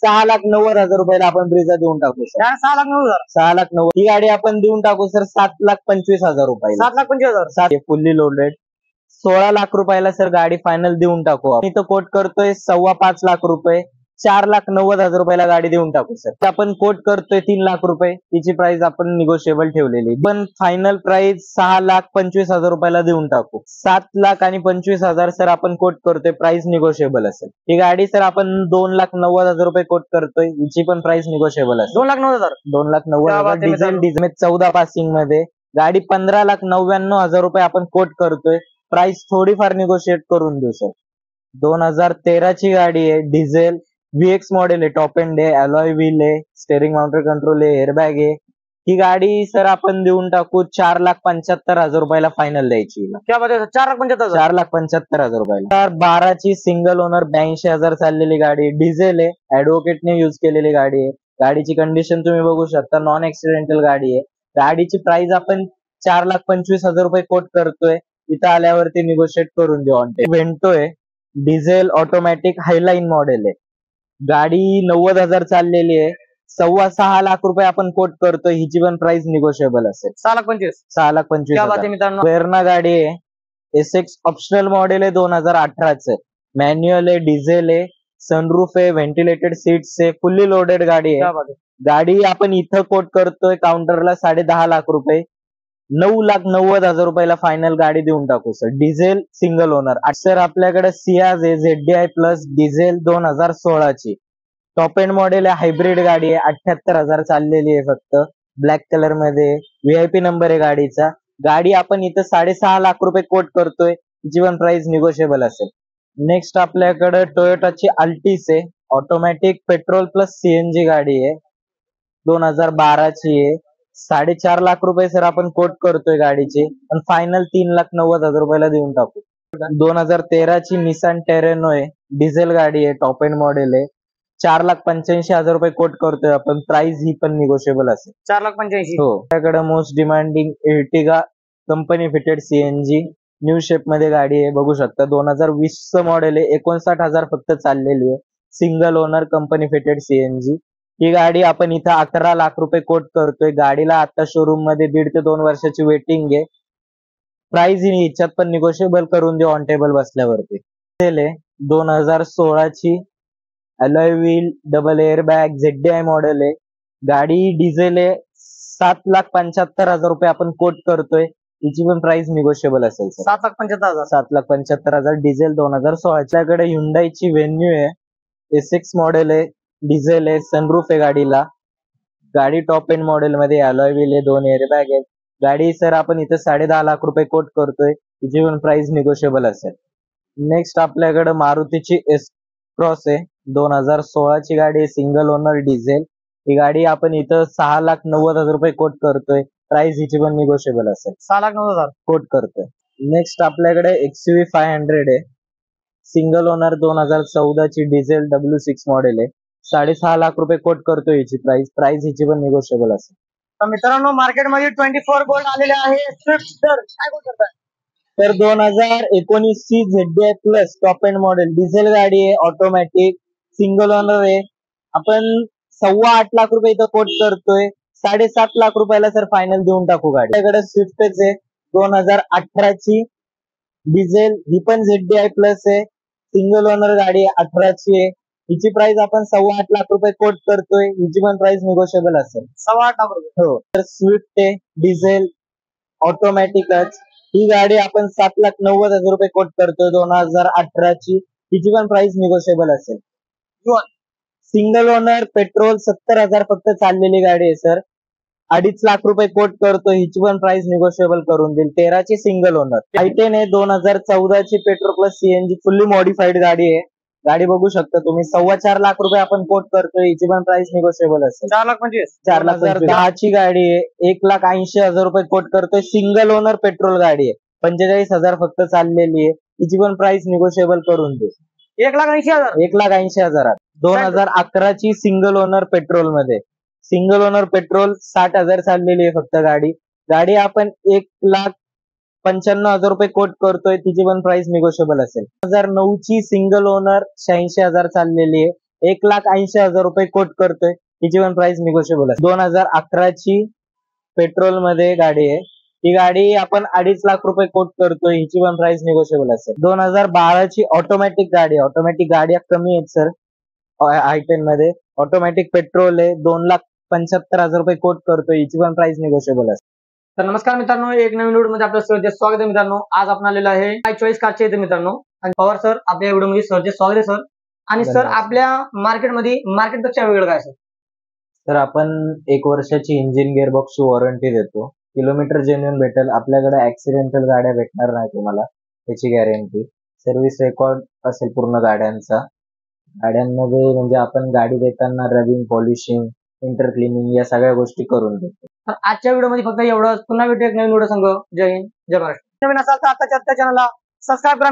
6,90,000 रुपयाला आपण ब्रिझा देऊन टाकू सर. 6,90,000. 6,90,000 ही गाडी आपण देऊन टाकू सर 7,25,000 रुपयाला. 7,25,000. Fully loaded. 16 लाख रुपयाला सर गाडी फायनल देऊन टाकू. आपण इथं कोट करतोय 5.25 लाख रुपये. 4,90,000 रुपयाला गाडी देऊन टाकू सर. आपण कोट करतोय 3 लाख रुपये. तिची प्राइस आपण निगोशिएबल ठेवलेली, पण फायनल प्राइस 6,25,000 रुपयाला देऊन टाकू. 7,25,000 सर आपण कोट करतोय, प्राइस निगोशिएबल असेल. ही गाडी सर आपण 2,90,000 रुपये कोट करतोय, हिची पण प्राइस निगोशिएबल असेल. 2,90,000. 2,90,000 डिझेल 14 पासिंग मध्ये गाडी 15,99,000 रुपये आपण कोट करतोय, प्राइस थोडीफार निगोशिएट करून देऊ सर. 2013 ची गाडी आहे, डिझेल VX मॉडेल आहे, टॉप एंड आहे, अलॉय व्हील आहे, स्टेअरिंग माउंटेड कंट्रोल आहे, एअरबॅग आहे. ही गाडी सर आपण देऊन टाकू 4,75,000 रुपयाला फायनल द्यायची. 4,75,000. 4,75,000 रुपयाला. 12 ची सिंगल ओनर 82,000 चाललेली गाडी, डिझेल आहे, ऍडव्होकेटने युज केलेली गाडी आहे. गाडीची कंडिशन तुम्ही बघू शकता, नॉन ऍक्सिडेंटल गाडी आहे. गाडीची प्राइस आपण 4,25,000 रुपये कोट करतोय, इथं आल्यावरती निगोशिएट करून देऊ. ऑन टेप व्हेंटो आहे, डिझेल ऑटोमॅटिक हायलाईन मॉडेल आहे. गाडी 90,000 चाललेली आहे, 6.25 लाख रुपये आपण कोट करतोय, हिची पण प्राइस निगोशिएबल असेल. 6,25,000. 6,25,000. वेरना गाडी आहे, SX ऑप्शनल मॉडेल आहे, 2018 मॅन्युअल आहे, डिझेल आहे, सनरूफ आहे, व्हेंटिलेटेड सीट्स आहे, फुल्ली लोडेड गाडी आहे. गाडी आपण इथं कोट करतोय काउंटरला 10.5 लाख रुपये. 9,90,000 रुपयाला फायनल गाडी देऊन टाकू sir. Diesel single owner. Sir आपल्याकडे सियाज आहे, ZDI प्लस डिझेल 2016 ची टॉप एंड मॉडेल आहे, हायब्रिड गाडी आहे, 78,000 चाललेली आहे फक्त, ब्लॅक कलर मध्ये, VIP नंबर आहे गाडीचा. गाडी आपण इथं 6.5 लाख रुपये कोट करतोय, तिची पण प्राइस निगोशिएबल असेल. नेक्स्ट आपल्याकडे टोयोटाची अल्टिस आहे, ऑटोमॅटिक पेट्रोल प्लस CNG गाडी आहे, 2012 ची आहे. 4.5 लाख रुपये सर आपण कोट करतोय गाडीचे, आणि फायनल 3,90,000 रुपयाला देऊन टाकू. 2013 ची निसान टेरेनो आहे, डिझेल गाडी आहे, टॉप एंड मॉडेल आहे, 4,85,000 रुपये कोट करतोय आपण, प्राइस ही पण निगोशिएबल असेल. 4,85,000. हो. आपल्याकडे most demanding Ertiga company fitted CNG new shape मध्ये गाडी आहे, बघू शकता. 2020 चं मॉडेल आहे, 59,000 फक्त चाललेली आहे, single owner company fitted CNG. ही गाडी आपण इथं 11 लाख रुपये कोट करतोय. गाडीला आता शोरूम मध्ये 1.5 ते 2 वर्षाची वेटिंग आहे. प्राइस ही ह्याच्यात पण निगोशिएबल करून देऊ ऑन टेबल बसल्यावरती. 2016 ची alloy wheel, double air bag, ZDI model आहे. गाडी डिझेल आहे, 7,75,000 रुपये आपण कोट करतोय, तिची पण प्राइस निगोशिएबल असेल. 7,75,000. 7,75,000 डिझेल 2016. च्याकडे ह्युंडाईची व्हेन्यू आहे, SX मॉडेल आहे, डिझेल आहे, सनरूफ आहे गाडीला. गाडी टॉप एंड मॉडेल मध्ये, अलॉय व्हील आहे, 2 एअरबॅग आहेत. गाडी सर आपण इथं 10.5 लाख रुपये कोट करतोय, तिची पण प्राइस निगोशिएबल असेल. नेक्स्ट आपल्याकडे मारुतीची S क्रॉस आहे, 2016 ची गाडी आहे, सिंगल ओनर डिझेल. ही गाडी आपण इथं 6,90,000 रुपये कोट करतोय, प्राइस हिची पण निगोशिएबल असेल. 6,90,000 कोट करतोय. नेक्स्ट आपल्याकडे XUV 500 आहे, सिंगल ओनर, 2014 ची डिझेल, W6 मॉडेल आहे, 6.5 लाख रुपये कोट करतोय हिची प्राइस हिची पण निगोशिएबल असेल. तर मित्रांनो, मार्केटमध्ये 24 गोल्ड आलेले आहे. स्विफ्ट काय बोलतात? तर 2019 ची ZDI plus top end model diesel गाडी आहे, ऑटोमॅटिक, सिंगल ओनर आहे. आपण 8.25 लाख रुपये इथं कोट करतोय, 7.5 लाख रुपयाला सर फायनल देऊन टाकू गाडी. आपल्याकडे स्विफ्टच आहे, 2018 ची डिझेल, ही पण ZDI प्लस आहे, सिंगल ओनर गाडी आहे, 18 ची आहे. हिची प्राइस आपण 8.25 लाख रुपये कोट करतोय, हिची पण प्राइस निगोशिएबल असेल. 8.25 लाख रुपये. हो. तर स्विफ्ट आहे, डिझेल, ऑटोमॅटिकच. ही गाडी आपण 7,90,000 रुपये कोट करतोय, 2018 ची. हिची पण प्राइस निगोशिएबल असेल. सिंगल ओनर, पेट्रोल, 70,000 फक्त चाललेली गाडी आहे सर. 2.5 लाख रुपये कोट करतोय, हिची पण प्राइस निगोशिएबल करून देईल. 13 ची सिंगल ओनर. I10 आहे, 2014 ची petrol plus CNG fully modified गाडी आहे. गाडी बघू शकता तुम्ही, 4.25 लाख रुपये आपण कोट करतोय, हिची पण प्राइस निगोशिएबल असेल. 4,25,000. 4,10 ची गाडी आहे, 1,80,000 रुपये कोट करतोय, सिंगल ओनर पेट्रोल गाडी आहे, 45,000 फक्त चाललेली आहे, हिची पण प्राइस निगोशिएबल करून दे. 1,80,000. 1,80,000. 2011 ची सिंगल ओनर पेट्रोल मध्ये, सिंगल ओनर पेट्रोल, 60,000 चाललेली आहे फक्त गाडी. गाडी आपण 1,95,000 रुपये कोट करतोय, तिची पण प्राइस निगोशिएबल असेल. 2009 ची सिंगल ओनर, 86,000 चाललेली आहे, 1,80,000 रुपये कोट करतोय. हिची पण प्राइस निगोशिएबल आहे. 2011ची पेट्रोल मध्ये गाडी आहे. ही गाडी आपण 2.5 लाख रुपये कोट करतोय. हिची पण प्राइस निगोशिएबल असेल. 2012ची ऑटोमॅटिक गाडी आहे. ऑटोमॅटिक गाड्या कमी आहेत सर I10 मध्ये. ऑटोमॅटिक पेट्रोल आहे. 2,75,000 रुपये कोट करतोय. हिची पण प्राइस निगोशिएबल असेल. तर नमस्कार मित्रांनो, एक नवीन व्हिडिओ मध्ये आपलं सहर्ष स्वागत आहे मित्रांनो. आज आपण आलेलो आहे माय चॉईस कारचे इथे मित्रांनो. आणि पवार सर आपल्या व्हिडिओ मध्ये सहर्ष स्वागत आहे सर. आणि सर धन्यवाद. आपल्या मार्केटमध्ये मार्केटपेक्षा वेगळं काय सर? तर आपण 1 वर्षाची इंजिन गिअरबॉक्सची वॉरंटी देतो. किलोमीटर जेन्युइन भेटेल. आपल्याकडे ऍक्सिडेंटल गाड्या भेटणार नाही तुम्हाला, त्याची गॅरंटी. सर्व्हिस रेकॉर्ड असेल पूर्ण गाड्यांचा. गाड्यांमध्ये म्हणजे आपण गाडी देताना रबिंग, पॉलिशिंग, इंटर क्लिनिंग या सगळ्या गोष्टी करून देतो. तर आजच्या व्हिडिओ मध्ये फक्त एवढंच. पुन्हा भेटू एक नवीन व्हिडिओ संघ. जय हिंद, जय महाराष्ट्र. नवीन असाल तर आताच्या चॅनलला सबस्क्राईब करा.